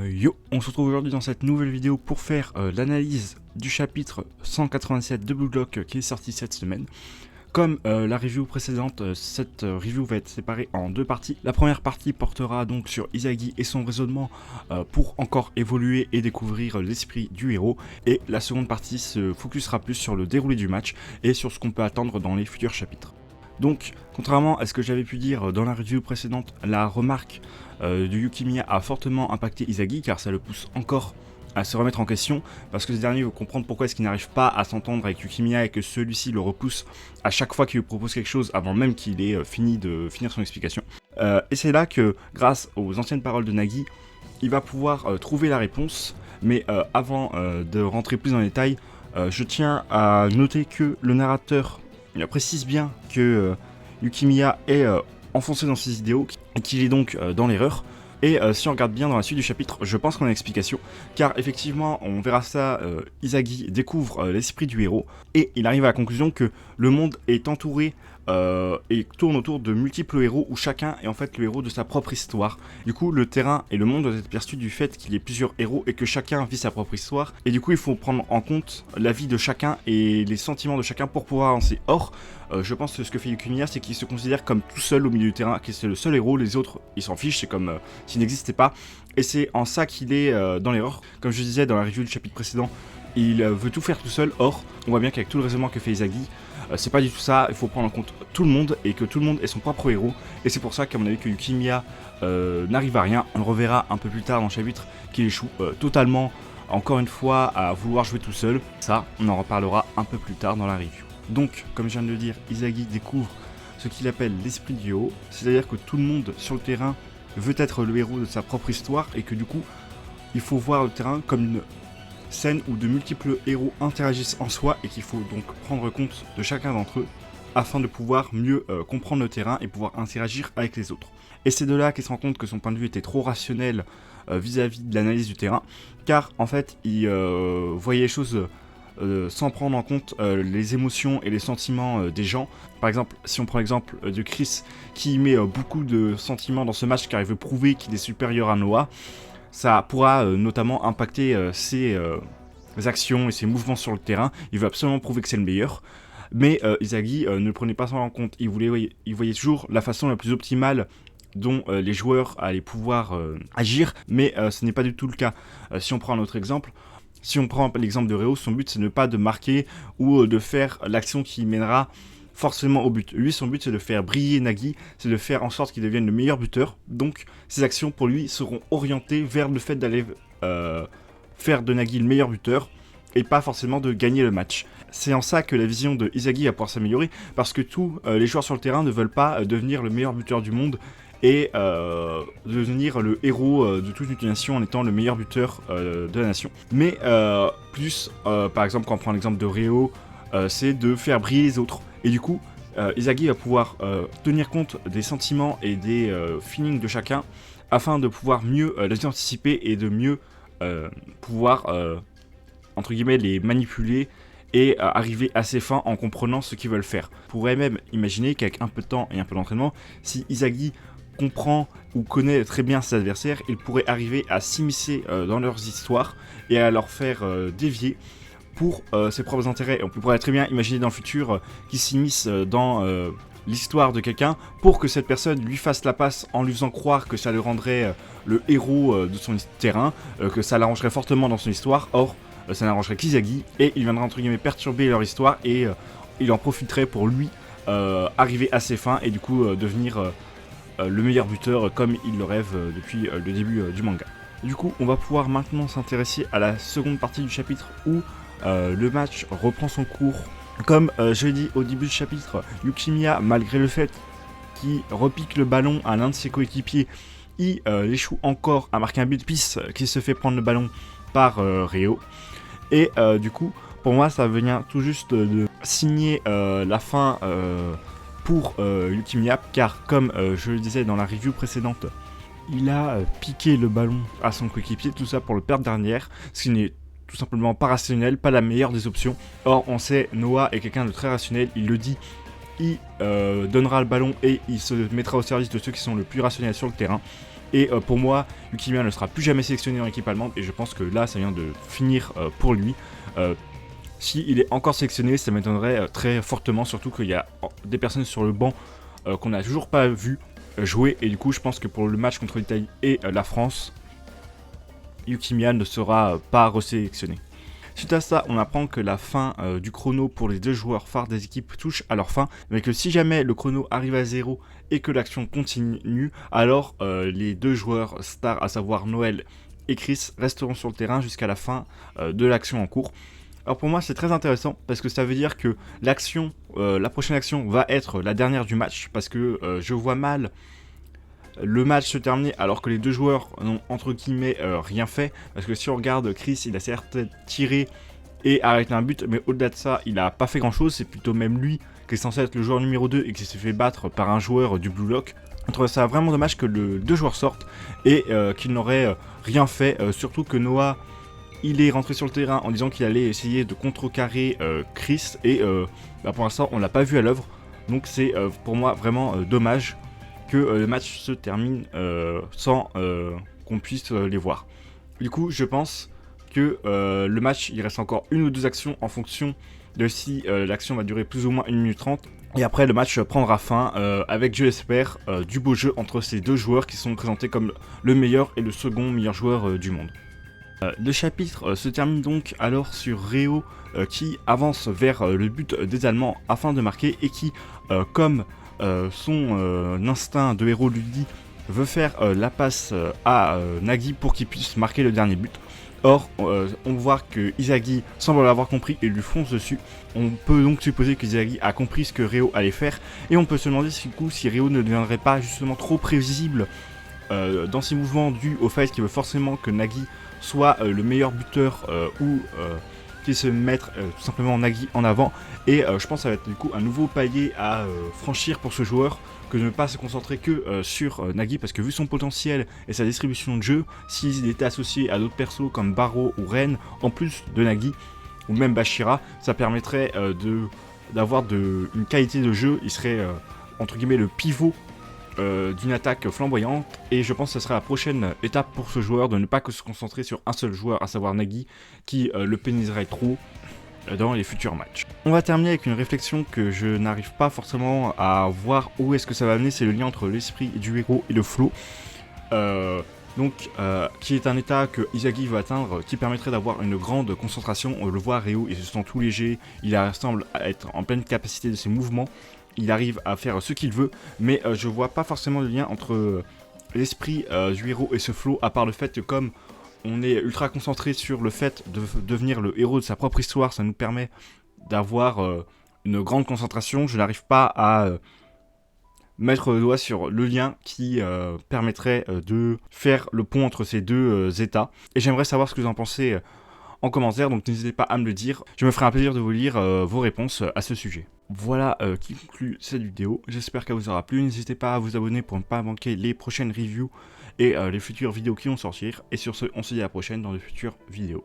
Yo, on se retrouve aujourd'hui dans cette nouvelle vidéo pour faire l'analyse du chapitre 187 de Blue Lock qui est sorti cette semaine. Comme la review précédente, cette review va être séparée en deux parties. La première partie portera donc sur Izagi et son raisonnement pour encore évoluer et découvrir l'esprit du héros. Et la seconde partie se focusera plus sur le déroulé du match et sur ce qu'on peut attendre dans les futurs chapitres. Donc, contrairement à ce que j'avais pu dire dans la review précédente, la remarque de Yukimiya a fortement impacté Izagi car ça le pousse encore à se remettre en question parce que ce dernier veut comprendre pourquoi est-ce qu'il n'arrive pas à s'entendre avec Yukimiya et que celui-ci le repousse à chaque fois qu'il lui propose quelque chose avant même qu'il ait fini de finir son explication. Et c'est là que, grâce aux anciennes paroles de Nagi, il va pouvoir trouver la réponse, mais avant de rentrer plus en détail, je tiens à noter que le narrateur précise bien que Yukimiya est enfoncé dans ses idéaux et qu'il est donc dans l'erreur. Et si on regarde bien dans la suite du chapitre, je pense qu'on a l'explication, car effectivement, on verra ça, Izagi découvre l'esprit du héros, et il arrive à la conclusion que le monde est entouré et tourne autour de multiples héros, où chacun est en fait le héros de sa propre histoire. Du coup, le terrain et le monde doivent être perçus du fait qu'il y ait plusieurs héros et que chacun vit sa propre histoire, et du coup, il faut prendre en compte la vie de chacun et les sentiments de chacun pour pouvoir avancer. Or, je pense que ce que fait Yukimiya, c'est qu'il se considère comme tout seul au milieu du terrain, qu'il c'est le seul héros, les autres, ils s'en fichent, c'est comme s'il n'existait pas. Et c'est en ça qu'il est dans l'erreur. Comme je disais dans la review du chapitre précédent, il veut tout faire tout seul. Or, on voit bien qu'avec tout le raisonnement que fait Izagi, c'est pas du tout ça. Il faut prendre en compte tout le monde et que tout le monde est son propre héros. Et c'est pour ça qu'à mon avis que Yukimiya n'arrive à rien. On le reverra un peu plus tard dans le chapitre qu'il échoue totalement, encore une fois, à vouloir jouer tout seul. Ça, on en reparlera un peu plus tard dans la review. Donc, comme je viens de le dire, Izagi découvre ce qu'il appelle l'esprit du héros, c'est-à-dire que tout le monde sur le terrain veut être le héros de sa propre histoire et que du coup, il faut voir le terrain comme une scène où de multiples héros interagissent en soi et qu'il faut donc prendre compte de chacun d'entre eux afin de pouvoir mieux comprendre le terrain et pouvoir interagir avec les autres. Et c'est de là qu'il se rend compte que son point de vue était trop rationnel vis-à-y de l'analyse du terrain, car en fait, il voyait les choses sans prendre en compte les émotions et les sentiments des gens. Par exemple, si on prend l'exemple de Chris qui met beaucoup de sentiments dans ce match car il veut prouver qu'il est supérieur à Noah, ça pourra notamment impacter ses actions et ses mouvements sur le terrain. Il veut absolument prouver que c'est le meilleur. Mais Izagi ne le prenait pas ça en compte. Il voyait toujours la façon la plus optimale dont les joueurs allaient pouvoir agir, mais ce n'est pas du tout le cas. Si on prend un autre exemple, si on prend l'exemple de Reo, son but c'est ne pas de marquer ou de faire l'action qui mènera forcément au but. Lui, son but c'est de faire briller Nagi, c'est de faire en sorte qu'il devienne le meilleur buteur. Donc ses actions pour lui seront orientées vers le fait d'aller faire de Nagi le meilleur buteur et pas forcément de gagner le match. C'est en ça que la vision de Izagi va pouvoir s'améliorer, parce que tous les joueurs sur le terrain ne veulent pas devenir le meilleur buteur du monde et devenir le héros de toute une nation en étant le meilleur buteur de la nation. Mais plus, par exemple, quand on prend l'exemple de Reo, c'est de faire briller les autres. Et du coup, Izagi va pouvoir tenir compte des sentiments et des feelings de chacun afin de pouvoir mieux les anticiper et de mieux pouvoir, entre guillemets, les manipuler et arriver à ses fins en comprenant ce qu'ils veulent faire. On pourrait même imaginer qu'avec un peu de temps et un peu d'entraînement, si Izagi comprend ou connaît très bien ses adversaires, il pourrait arriver à s'immiscer dans leurs histoires et à leur faire dévier pour ses propres intérêts. Et on pourrait très bien imaginer dans le futur qu'il s'immisce dans l'histoire de quelqu'un pour que cette personne lui fasse la passe en lui faisant croire que ça le rendrait le héros de son terrain, que ça l'arrangerait fortement dans son histoire. Or, ça n'arrangerait qu'Izagi et il viendra entre guillemets perturber leur histoire et il en profiterait pour lui arriver à ses fins et du coup devenir le meilleur buteur comme il le rêve depuis le début du manga. Du coup, on va pouvoir maintenant s'intéresser à la seconde partie du chapitre où le match reprend son cours. Comme je l'ai dit au début du chapitre, Yukimiya, malgré le fait qu'il repique le ballon à l'un de ses coéquipiers, il échoue encore à marquer un but pisse qui se fait prendre le ballon par Reo. Et du coup, pour moi, ça vient tout juste de signer la fin pour Yukimiya, car comme je le disais dans la review précédente, il a piqué le ballon à son coéquipier, tout ça pour le perdre dernière, ce qui n'est tout simplement pas rationnel, pas la meilleure des options. Or, on sait, Noah est quelqu'un de très rationnel, il le dit, il donnera le ballon et il se mettra au service de ceux qui sont le plus rationnels sur le terrain. Et pour moi, Yukimiya ne sera plus jamais sélectionné en équipe allemande, et je pense que là, ça vient de finir pour lui. S'il est encore sélectionné, ça m'étonnerait très fortement, surtout qu'il y a des personnes sur le banc qu'on n'a toujours pas vu jouer, et du coup, je pense que pour le match contre l'Italie et la France, Yukimiya ne sera pas resélectionné. Suite à ça, on apprend que la fin du chrono pour les 2 joueurs phares des équipes touche à leur fin, mais que si jamais le chrono arrive à 0 et que l'action continue, alors les 2 joueurs stars, à savoir Noël et Chris, resteront sur le terrain jusqu'à la fin de l'action en cours. Alors pour moi, c'est très intéressant parce que ça veut dire que l'action, la prochaine action va être la dernière du match, parce que je vois mal le match se terminer alors que les 2 joueurs n'ont entre guillemets rien fait, parce que si on regarde Chris, il a certes tiré et arrêté un but, mais au-delà de ça, il a pas fait grand chose. C'est plutôt même lui qui est censé être le joueur numéro 2 et qui s'est fait battre par un joueur du Blue Lock. Je trouve ça vraiment dommage que les 2 joueurs sortent et qu'ils n'auraient rien fait, surtout que Noah, il est rentré sur le terrain en disant qu'il allait essayer de contrecarrer Chris, et pour l'instant on l'a pas vu à l'œuvre, donc c'est pour moi vraiment dommage que le match se termine sans qu'on puisse les voir. Du coup, je pense que le match, il reste encore 1 ou 2 actions en fonction de si l'action va durer plus ou moins 1 minute 30. Et après, le match prendra fin avec, je l'espère, du beau jeu entre ces 2 joueurs qui sont présentés comme le meilleur et le second meilleur joueur du monde. Le chapitre se termine donc alors sur Réo qui avance vers le but des Allemands afin de marquer, et qui, comme son instinct de héros lui dit, veut faire la passe à Nagi pour qu'il puisse marquer le dernier but. Or, on voit que Izagi semble l'avoir compris et lui fonce dessus. On peut donc supposer que Izagi a compris ce que Réo allait faire, et on peut se demander du coup si Réo ne deviendrait pas justement trop prévisible dans ses mouvements, dû au fait qu'il veut forcément que Nagi soit le meilleur buteur, ou qu'il se mette tout simplement Nagi en avant. Et je pense que ça va être du coup un nouveau palier à franchir pour ce joueur, que de ne pas se concentrer que sur Nagi, parce que vu son potentiel et sa distribution de jeu, s'il était associé à d'autres persos comme Barrow ou Ren, en plus de Nagi, ou même Bashira, ça permettrait d'avoir une qualité de jeu. Il serait entre guillemets le pivot d'une attaque flamboyante, et je pense que ce sera la prochaine étape pour ce joueur, de ne pas que se concentrer sur un seul joueur, à savoir Nagi, qui le pénaliserait trop dans les futurs matchs. On va terminer avec une réflexion que je n'arrive pas forcément à voir où est-ce que ça va amener, c'est le lien entre l'esprit du héros et le flow. Qui est un état que Izagi veut atteindre, qui permettrait d'avoir une grande concentration. On le voit, Réo, il se sent tout léger, il semble être en pleine capacité de ses mouvements, il arrive à faire ce qu'il veut, mais je vois pas forcément le lien entre l'esprit du héros et ce flow, à part le fait que comme on est ultra concentré sur le fait de devenir le héros de sa propre histoire, ça nous permet d'avoir une grande concentration. Je n'arrive pas à mettre le doigt sur le lien qui permettrait de faire le pont entre ces 2 états. Et j'aimerais savoir ce que vous en pensez en commentaire, donc n'hésitez pas à me le dire. Je me ferai un plaisir de vous lire vos réponses à ce sujet. Voilà qui conclut cette vidéo. J'espère qu'elle vous aura plu. N'hésitez pas à vous abonner pour ne pas manquer les prochaines reviews et les futures vidéos qui vont sortir. Et sur ce, on se dit à la prochaine dans de futures vidéos.